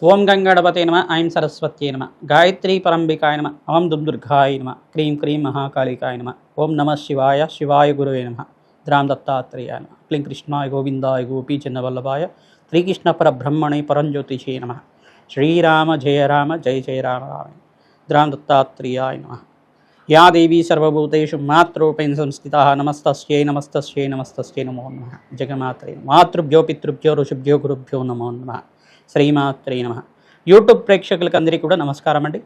ఓం గంగణపతే నమ ఐం సరస్వత్యే నమ గాయత్రీ పరంబికాయ నమ ఓం దుర్గాయ నమ క్రీం క్రీం మహాకాళికాయ నమ ఓం నమ శివాయ శివాయ గురువే నమ ద్రాం దత్తాత్రేయాయ నమ క్లీం కృష్ణాయ గోవిందాయ గోపీచంద్రవల్లభాయ శ్రీకృష్ణ పరబ్రహ్మణే పరంజ్యోతిషే నమ శ్రీరామ జయ జయ రామ రామ ద్రాం దత్తాత్రేయాయ నమ యా దేవీ సర్వభూతేషు మాతృరూపేణ సంస్థితా నమస్తస్యై నమస్తస్యై నమస్తస్యై నమో నమః జగమాత్రే మాతృభ్యో పితృభ్యో ఋషిభ్యో గురుభ్యో నమో నమః శ్రీమాత్రే నమః. యూట్యూబ్ ప్రేక్షకులకు అందరికీ కూడా నమస్కారం అండి.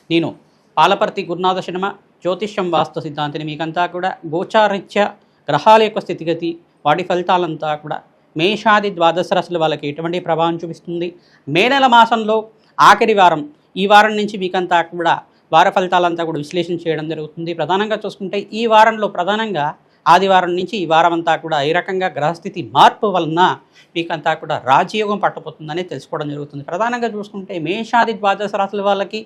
నేను పాలపర్తి గురునాథ శర్మ జ్యోతిష్యం వాస్తు సిద్ధాంతిని మీకంతా కూడా గోచారీత్య గ్రహాల యొక్క స్థితిగతి వాటి ఫలితాలంతా కూడా మేషాది ద్వాదశ రాశుల వాళ్ళకి ఎటువంటి ప్రభావం చూపిస్తుంది, మే నెల మాసంలో ఆఖరి వారం ఈ వారం నుంచి మీకంతా కూడా వార ఫలితాలంతా కూడా విశ్లేషణ చేయడం జరుగుతుంది. ప్రధానంగా చూసుకుంటే ఈ వారంలో ప్రధానంగా ఆదివారం నుంచి ఈ వారం అంతా కూడా ఏ రకంగా గ్రహస్థితి మార్పు వలన మీకంతా కూడా రాజయోగం పట్టబోతుందని తెలుసుకోవడం జరుగుతుంది. ప్రధానంగా చూసుకుంటే మేషాది ద్వాదశ రాశుల వాళ్ళకి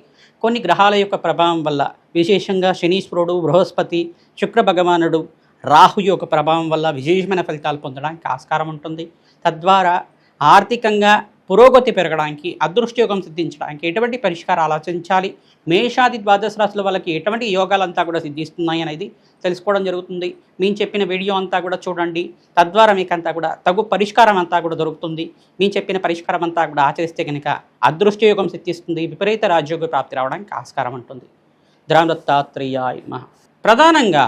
కొన్ని గ్రహాల యొక్క ప్రభావం వల్ల విశేషంగా శనీశ్వరుడు, బృహస్పతి, శుక్ర భగవానుడు, రాహు యొక్క ప్రభావం వల్ల విశేషమైన ఫలితాలు పొందడానికి ఆస్కారం ఉంటుంది. తద్వారా ఆర్థికంగా పురోగతి పెరగడానికి, అదృష్టయోగం సిద్ధించడానికి ఎటువంటి పరిష్కారాలు ఆచరించాలి, మేషాది ద్వాదశ రాశుల వాళ్ళకి ఎటువంటి యోగాలంతా కూడా సిద్ధిస్తున్నాయి అనేది తెలుసుకోవడం జరుగుతుంది. మేము చెప్పిన వీడియో అంతా కూడా చూడండి. తద్వారా మీకంతా కూడా తగు పరిష్కారం అంతా కూడా దొరుకుతుంది. మేము చెప్పిన పరిష్కారం అంతా కూడా ఆచరిస్తే కనుక అదృష్టయోగం సిద్ధిస్తుంది, విపరీత రాజయోగ ప్రాప్తి రావడానికి ఆస్కారం ఉంటుంది. ద్రాం దత్తాత్రేయాయ నమః. ప్రధానంగా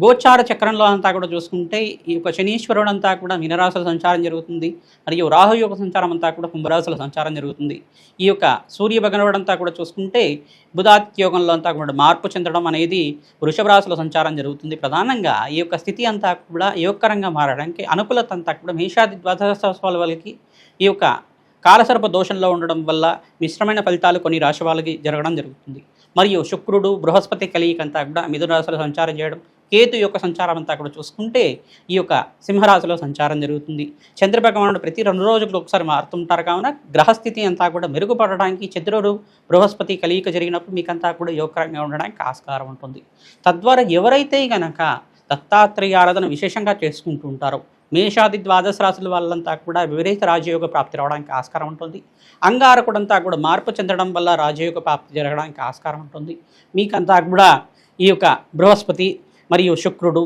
గోచార చక్రంలో అంతా కూడా చూసుకుంటే ఈ యొక్క శనీశ్వరుడు అంతా కూడా మీనరాశుల సంచారం జరుగుతుంది, మరియు రాహు యొక్క సంచారం అంతా కూడా కుంభరాశుల సంచారం జరుగుతుంది. ఈ యొక్క సూర్య భగవానుడు అంతా కూడా చూసుకుంటే బుధాత్యోగంలో అంతా కూడా మార్పు చెందడం అనేది వృషభ రాశుల సంచారం జరుగుతుంది. ప్రధానంగా ఈ యొక్క స్థితి అంతా కూడా యోగకరంగా మారడానికి అనుకూలత అంతా కూడా మేషాది ద్వాదశ రాశుల వాళ్ళకి ఈ యొక్క కాలసర్ప దోషంలో ఉండడం వల్ల మిశ్రమైన ఫలితాలు కొన్ని రాశి వాళ్ళకి జరగడం జరుగుతుంది. మరియు శుక్రుడు, బృహస్పతి కలయిక అంతా కూడా మిథున రాశిలో సంచారం చేయడం, కేతు యొక్క సంచారం అంతా కూడా చూసుకుంటే ఈ యొక్క సింహరాశిలో సంచారం జరుగుతుంది. చంద్రభగవానుడు ప్రతి 2 రోజులకు ఒకసారి మారుతుంటారు. కావున గ్రహస్థితి అంతా కూడా మెరుగుపడడానికి చంద్రుడు, బృహస్పతి కలయిక జరిగినప్పుడు మీకంతా కూడా యోగకరంగా ఉండడానికి ఆస్కారం ఉంటుంది. తద్వారా ఎవరైతే గనక దత్తాత్రేయ ఆరాధన విశేషంగా చేసుకుంటూ ఉంటారో మేషాది ద్వాదశ రాశుల వాళ్ళంతా కూడా విపరీత రాజయోగ ప్రాప్తి రావడానికి ఆస్కారం ఉంటుంది. అంగారకుడంతా కూడా మార్పు చెందడం వల్ల రాజయోగ ప్రాప్తి జరగడానికి ఆస్కారం ఉంటుంది. మీకంతా కూడా ఈ యొక్క బృహస్పతి మరియు శుక్రుడు,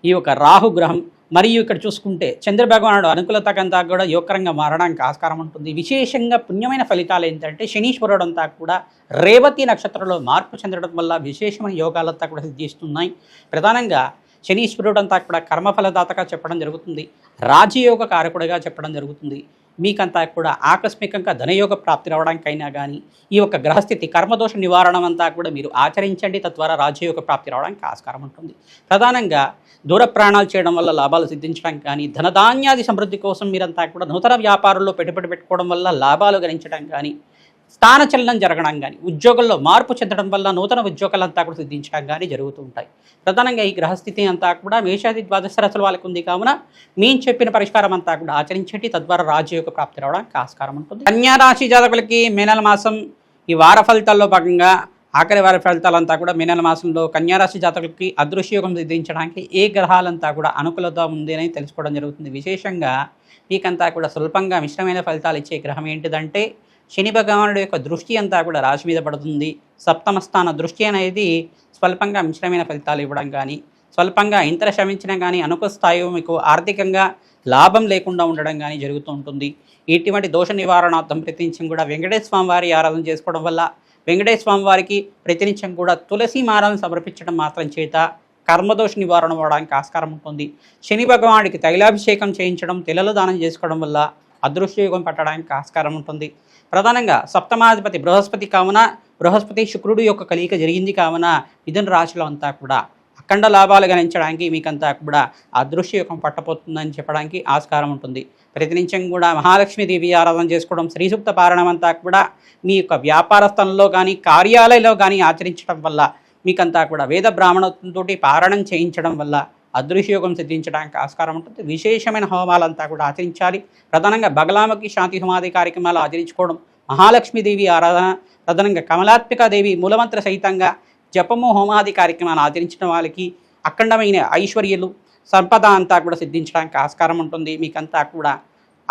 ఈ యొక్క రాహుగ్రహం, మరియు ఇక్కడ చూసుకుంటే చంద్రభగవానుడు అనుకూలతకంతా కూడా యోగకరంగా మారడానికి ఆస్కారం ఉంటుంది. విశేషంగా పుణ్యమైన ఫలితాలు ఏంటంటే శనీశ్వరుడు అంతా కూడా రేవతి నక్షత్రంలో మార్పు చెందడం వల్ల విశేషమైన యోగాలంతా కూడా సిద్ధిస్తున్నాయి. ప్రధానంగా శనీశ్వరుడు అంతా కూడా కర్మఫలదాతగా చెప్పడం జరుగుతుంది, రాజయోగ కారకుడిగా చెప్పడం జరుగుతుంది. మీకంతా కూడా ఆకస్మికంగా ధనయోగ ప్రాప్తి రావడానికైనా కానీ ఈ యొక్క గ్రహస్థితి కర్మదోష నివారణం అంతా కూడా మీరు ఆచరించండి. తద్వారా రాజయోగ ప్రాప్తి రావడానికి ఆస్కారం ఉంటుంది. ప్రధానంగా దూర ప్రయాణాలు చేయడం వల్ల లాభాలు సిద్ధించడానికి కానీ, ధనధాన్యాది సమృద్ధి కోసం మీరంతా కూడా నూతన వ్యాపారంలో పెట్టుబడి పెట్టుకోవడం వల్ల లాభాలు గణించడం కానీ, స్థానచలనం జరగడం కానీ, ఉద్యోగంలో మార్పు చెందడం వల్ల నూతన ఉద్యోగాలంతా కూడా సిద్ధించడం కానీ జరుగుతూ ఉంటాయి. ప్రధానంగా ఈ గ్రహస్థితి అంతా కూడా మేషాది ద్వాదశ రాశుల వాళ్ళకు ఉంది. కావున మేము చెప్పిన పరిష్కారం అంతా కూడా ఆచరించండి. తద్వారా రాజయోగ ప్రాప్తి రావడానికి ఆస్కారం ఉంటుంది. కన్యా రాశి జాతకులకి మే నెల మాసం ఈ వార ఫలితాల్లో భాగంగా ఆఖరి వార ఫలితాలంతా కూడా మే నెల మాసంలో కన్యారాశి జాతకులకి అదృష్టయోగం సిద్ధించడానికి ఏ గ్రహాలంతా కూడా అనుకూలత ఉంది అని తెలుసుకోవడం జరుగుతుంది. విశేషంగా మీకంతా కూడా స్వల్పంగా మిశ్రమైన ఫలితాలు ఇచ్చే గ్రహం ఏంటిదంటే శని భగవానుడు యొక్క దృష్టి అంతా కూడా రాశి మీద పడుతుంది. సప్తమ స్థాన దృష్టి అనేది స్వల్పంగా మిశ్రమైన ఫలితాలు ఇవ్వడం కానీ, స్వల్పంగా ఇంత శ్రమించడం కానీ, అనుకూల స్థాయిలో మీకు ఆర్థికంగా లాభం లేకుండా ఉండడం కానీ జరుగుతూ ఉంటుంది. ఇటువంటి దోష నివారణార్థం ప్రతినిత్యం కూడా వెంకటేశ్వర స్వామి వారి ఆరాధన చేసుకోవడం వల్ల, వెంకటేశ్వర స్వామి వారికి ప్రతినిత్యం కూడా తులసి మాలను సమర్పించడం మాత్రం చేత కర్మదోష నివారణ అవ్వడానికి ఆస్కారం ఉంటుంది. శని భగవానుడికి తైలాభిషేకం చేయించడం, తెల్లలు దానం చేసుకోవడం వల్ల అదృష్టయోగం పట్టడానికి ఆస్కారం ఉంటుంది. ప్రధానంగా సప్తమాధిపతి బృహస్పతి కావున బృహస్పతి శుక్రుడు యొక్క కలయిక జరిగింది. కావున మిథున రాశిలో అంతా కూడా అఖండ లాభాలు గణించడానికి మీకంతా కూడా అదృష్టయోగం పట్టబోతుందని చెప్పడానికి ఆస్కారం ఉంటుంది. ప్రతినిత్యం కూడా మహాలక్ష్మీదేవి ఆరాధన చేసుకోవడం, శ్రీసూక్త పారాయణం అంతా కూడా మీ యొక్క వ్యాపార స్థలంలో కానీ, కార్యాలయంలో కానీ ఆచరించడం వల్ల మీకంతా కూడా వేద బ్రాహ్మణంతో పారాయణం చేయించడం వల్ల అదృష్టయోగం సిద్ధించడానికి ఆస్కారం ఉంటుంది. విశేషమైన హోమాలంతా కూడా ఆచరించాలి. ప్రధానంగా బగలామకి శాంతి హోమాది కార్యక్రమాలు ఆచరించుకోవడం, మహాలక్ష్మీదేవి ఆరాధన, ప్రధానంగా కమలాత్మికాదేవి మూలమంత్ర సహితంగా జపము హోమాది కార్యక్రమాలు ఆచరించడం వాళ్ళకి అఖండమైన ఐశ్వర్యాలు, సంపద అంతా కూడా సిద్ధించడానికి ఆస్కారం ఉంటుంది. మీకంతా కూడా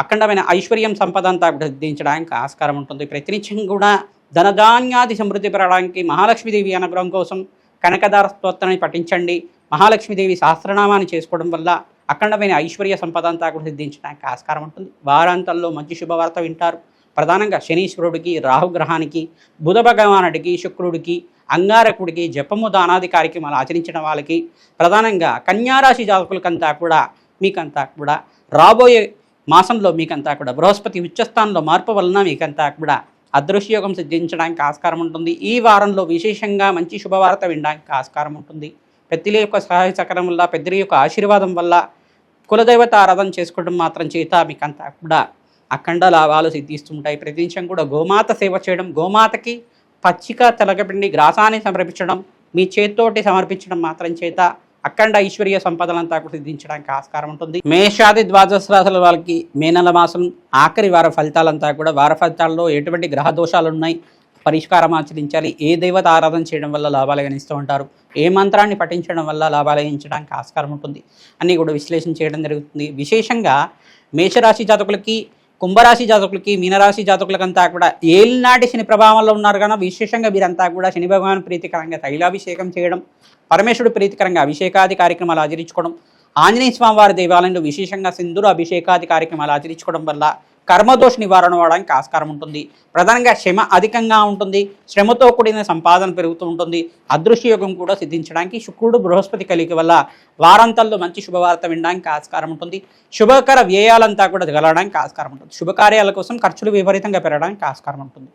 అఖండమైన ఐశ్వర్యం సంపద అంతా కూడా సిద్ధించడానికి ఆస్కారం ఉంటుంది. ప్రతినిత్యం కూడా ధనధాన్యాది సమృద్ధి పెరగడానికి మహాలక్ష్మీదేవి అనుగ్రహం కోసం కనకదార స్తోత్రాన్ని పఠించండి. మహాలక్ష్మీదేవి సహస్రనామాన్ని చేసుకోవడం వల్ల అఖండమైన ఐశ్వర్య సంపద అంతా కూడా సిద్ధించడానికి ఆస్కారం ఉంటుంది. వారాంతంలో మంచి శుభవార్త వింటారు. ప్రధానంగా శనీశ్వరుడికి, రాహుగ్రహానికి, బుధ భగవానుడికి, శుక్రుడికి, అంగారకుడికి జపము దానాది కార్యక్రమాలు ఆచరించిన వాళ్ళకి, ప్రధానంగా కన్యారాశి జాతకులకంతా కూడా మీకంతా కూడా రాబోయే మాసంలో మీకంతా కూడా బృహస్పతి ఉచ్చస్థానంలో మార్పు వలన మీకంతా కూడా అదృశ్యయోగం సిద్ధించడానికి ఆస్కారం ఉంటుంది. ఈ వారంలో విశేషంగా మంచి శుభవార్త వినడానికి ఆస్కారం ఉంటుంది. పెద్దల యొక్క సహాయ సహకారం వల్ల, పెద్దల యొక్క ఆశీర్వాదం వల్ల, కులదైవత ఆరాధన చేసుకోవడం మాత్రం చేత మీకంతా కూడా అఖండ లాభాలు సిద్ధిస్తుంటాయి. ప్రతినిత్యం కూడా గోమాత సేవ చేయడం, గోమాతకి పచ్చిక తెలగపిండి గ్రాసాన్ని సమర్పించడం, మీ చేతితోటి సమర్పించడం మాత్రం చేత అఖండ ఐశ్వర్య సంపదలంతా కూడా సిద్ధించడానికి ఆస్కారం ఉంటుంది. మేషాది ద్వాదశ రాశుల వాళ్ళకి మే నెల మాసం ఆఖరి వార ఫలితాలంతా కూడా, వార ఫలితాల్లో ఎటువంటి గ్రహ దోషాలు ఉన్నాయి, పరిష్కారం ఆచరించాలి, ఏ దేవత ఆరాధన చేయడం వల్ల లాభాలు గణిస్తూ ఉంటారు, ఏ మంత్రాన్ని పఠించడం వల్ల లాభాలు గణించడానికి ఆస్కారం ఉంటుంది అన్నీ కూడా విశ్లేషణ చేయడం జరుగుతుంది. విశేషంగా మేషరాశి జాతకులకి, కుంభరాశి జాతకులకి, మీనరాశి జాతకులకంతా కూడా ఏలినాటి శని ప్రభావంలో ఉన్నారు కనుక విశేషంగా వీరంతా కూడా శని భగవాన్ ప్రీతికరంగా తైలాభిషేకం చేయడం, పరమేశ్వరుడు ప్రీతికరంగా అభిషేకాది కార్యక్రమాలు ఆచరించుకోవడం, ఆంజనేయ స్వామివారి దేవాలయంలో విశేషంగా సింధూర అభిషేకాది కార్యక్రమాలు ఆచరించుకోవడం వల్ల కర్మదోష నివారణ అవడానికి ఆస్కారం ఉంటుంది. ప్రధానంగా శ్రమ అధికంగా ఉంటుంది, శ్రమతో కూడిన సంపాదన పెరుగుతూ ఉంటుంది. అదృశ్యయోగం కూడా సిద్ధించడానికి శుక్రుడు బృహస్పతి కలిగి వల్ల వారాంతాల్లో మంచి శుభవార్త వినడానికి ఆస్కారం ఉంటుంది. శుభకర వ్యయాలంతా కూడా గలడానికి ఆస్కారం ఉంటుంది. శుభకార్యాల కోసం ఖర్చులు విపరీతంగా పెరగడానికి ఆస్కారం ఉంటుంది.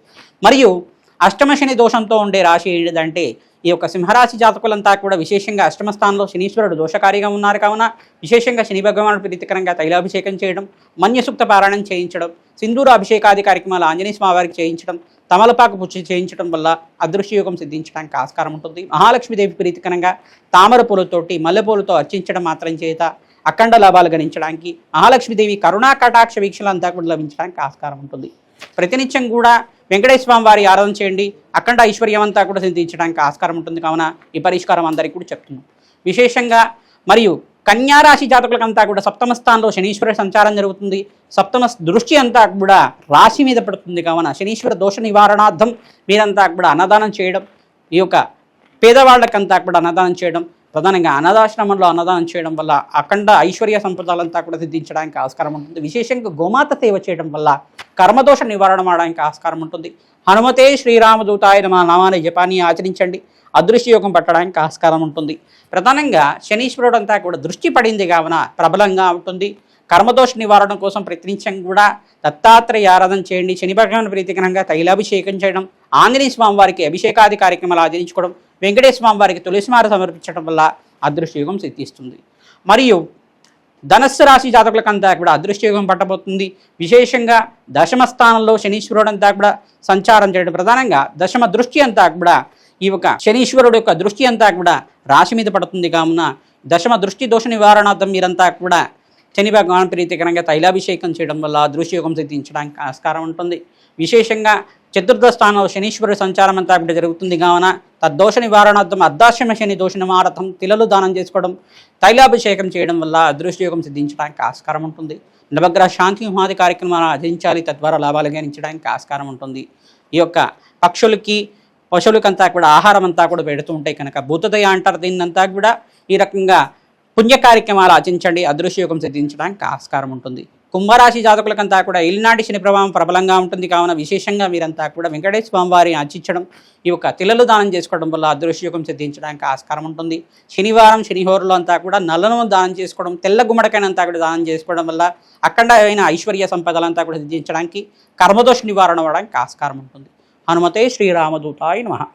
మరియు అష్టమ శని దోషంతో ఉండే రాశి ఏంటిదంటే ఈ యొక్క సింహరాశి జాతకులంతా కూడా విశేషంగా అష్టమ స్థానంలో శనీశ్వరుడు దోషకారిగా ఉన్నారు కావున విశేషంగా శని భగవానుడు ప్రీతికరంగా తైలాభిషేకం చేయడం, మన్యసూక్త పారాయణం చేయించడం, సింధూర అభిషేకాది కార్యక్రమాలు ఆంజనేయ స్వామివారికి చేయించడం, తమలపాకు పుచ్చి చేయించడం వల్ల అదృశ్యయోగం సిద్ధించడానికి ఆస్కారం ఉంటుంది. మహాలక్ష్మీదేవి ప్రీతికరంగా తామర పూలతోటి మల్లెపూలతో అర్చించడం మాత్రం చేత అఖండ లాభాలు గణించడానికి, మహాలక్ష్మీదేవి కరుణా కటాక్ష వీక్షలంతా కూడా లభించడానికి ఆస్కారం ఉంటుంది. ప్రతినిత్యం కూడా వెంకటేశ్వర స్వామి వారి ఆరాధన చేయండి. అఖండ ఐశ్వర్యం అంతా కూడా సిద్ధించడానికి ఆస్కారం ఉంటుంది కావున ఈ పరిష్కారం అందరికీ కూడా చెప్తున్నాం. విశేషంగా మరియు కన్యారాశి జాతకులకంతా కూడా సప్తమ స్థానంలో శనీశ్వర సంచారం జరుగుతుంది. సప్తమ దృష్టి అంతా కూడా రాశి మీద పడుతుంది కావున శనీశ్వర దోష నివారణార్థం మీరంతా కూడా అన్నదానం చేయడం, ఈ యొక్క పేదవాళ్ళకంతా కూడా అన్నదానం చేయడం, ప్రధానంగా అనాథాశ్రమంలో అన్నదానం చేయడం వల్ల అఖండ ఐశ్వర్య సంపదలంతా కూడా సిద్ధించడానికి ఆస్కారం ఉంటుంది. విశేషంగా గోమాత సేవ చేయడం వల్ల కర్మదోష నివారణ అవడానికి ఆస్కారం ఉంటుంది. హనుమతే శ్రీరామదూతాయ నమః నామాన్ని జపాన్ని ఆచరించండి, అదృశ్యయోగం పట్టడానికి ఆస్కారం ఉంటుంది. ప్రధానంగా శనీశ్వరుడు అంతా కూడా దృష్టి పడింది కావున ప్రబలంగా ఉంటుంది. కర్మదోష నివారణ కోసం ప్రతినిత్యం కూడా దత్తాత్రేయ ఆరాధన చేయండి. శని భగవాన్ ప్రీతికరంగా తైలాభిషేకం చేయడం, ఆంజనేయ స్వామి వారికి అభిషేకాది కార్యక్రమాలు ఆచరించుకోవడం, వెంకటేశ్వర స్వామి వారికి తులసిమాల సమర్పించడం వల్ల అదృశ్యయోగం సిద్ధిస్తుంది. మరియు ధనస్సు రాశి జాతకులకంతా కూడా అదృశ్యయోగం పట్టబోతుంది. విశేషంగా దశమ స్థానంలో శనీశ్వరుడు అంతా కూడా సంచారం చేయడం, ప్రధానంగా దశమ దృష్టి అంతా కూడా ఈ యొక్క శనీశ్వరుడు యొక్క దృష్టి అంతా కూడా రాశి మీద పడుతుంది కావున దశమ దృష్టి దోష నివారణార్థం మీరంతా కూడా శని భగవాన్ ప్రీతికరంగా తైలాభిషేకం చేయడం వల్ల అదృశ్యయోగం సిద్ధించడానికి ఆస్కారం ఉంటుంది. విశేషంగా చతుర్థ స్థానంలో శనీశ్వరుడు సంచారం అంతా కూడా జరుగుతుంది కావున తద్దోష నివారణార్థం అర్ధాశ్రమ శని దోష నివారణార్థం తిలలు దానం చేసుకోవడం, తైలాభిషేకం చేయడం వల్ల అదృశ్యయోగం సిద్ధించడానికి ఆస్కారం ఉంటుంది. నవగ్రహ శాంతి హోమాది కార్యక్రమాలు ఆచరించాలి, తద్వారా లాభాలు గణించడానికి ఆస్కారం ఉంటుంది. ఈ యొక్క పక్షులకి పశువులకంతా కూడా ఆహారం అంతా కూడా పెడుతూ ఉంటాయి కనుక భూతదయ అంటారు దీన్నంతా కూడా. ఈ రకంగా పుణ్య కార్యక్రమాలు ఆచరించండి, అదృశ్యయోగం సిద్ధించడానికి ఆస్కారం ఉంటుంది. కుంభరాశి జాతకులకంతా కూడా ఏలినాటి శని ప్రభావం ప్రబలంగా ఉంటుంది కావున విశేషంగా మీరంతా కూడా వెంకటేశ్వర స్వామి వారిని అర్చించడం, ఈ యొక్క తిలలు దానం చేసుకోవడం వల్ల అదృశ్యయోగం సిద్ధించడానికి ఆస్కారం ఉంటుంది. శనివారం శనిహోరలో అంతా కూడా నల్లను దానం చేసుకోవడం, తెల్ల గుమ్మడికాయనంతా కూడా దానం చేసుకోవడం వల్ల అఖండమైన ఐశ్వర్య సంపదలంతా కూడా సిద్ధించడానికి, కర్మదోష నివారణ అవ్వడానికి ఆస్కారం ఉంటుంది. హనుమతే శ్రీరామదూతాయ నమః.